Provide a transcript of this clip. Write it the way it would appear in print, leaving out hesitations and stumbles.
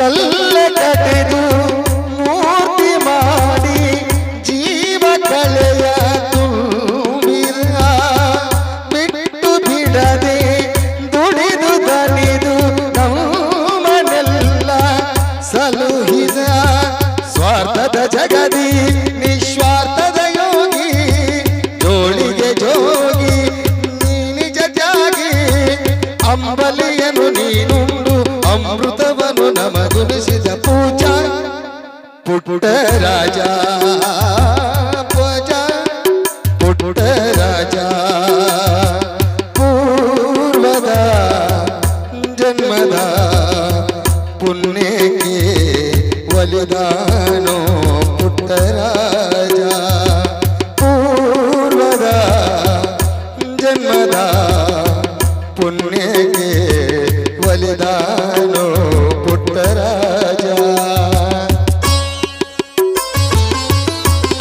ಕಲ್ಲೆ ಕಡೆದು ಮೂರ್ತಿ ಮಾಡಿ ಜೀವ ಕಳೆಯ ತುಂಬಿರ ಬಿಟ್ಟು ಬಿಡದೆ ದುಡಿದು ದಣಿದು ನಮ್ಮನೆಲ್ಲ ಸಲುಹಿದ ಸ್ವಾರ್ಥದ ಜಗದಿ ನಿಸ್ವಾರ್ಥದ ಯೋಗಿ ಜೋಳಿಗೆ ಜೋಗಿ ನೀ ನಿಜ ಜಾಗಿ ಅಂಬಲಿಯನು ನೀನುಂಡು ಅಮೃತವನು ನಮಗುಣಿಸಿದ ಪೂಜಾ ಪುಟ್ಟ ರಾಜ ಪೂಜ ಪುಟ್ಟ ರಾಜ ಪೂರ್ವದ ಜನ್ಮದ ಪುಣ್ಯಕ್ಕೆ ಒಲಿದಾನೋ ಪುಟ್ಟ ರಾಜ ಪೂರ್ವದ ಜನ್ಮದ ಪುಣ್ಯಕ್ಕೆ ಒಲಿದಾನೋ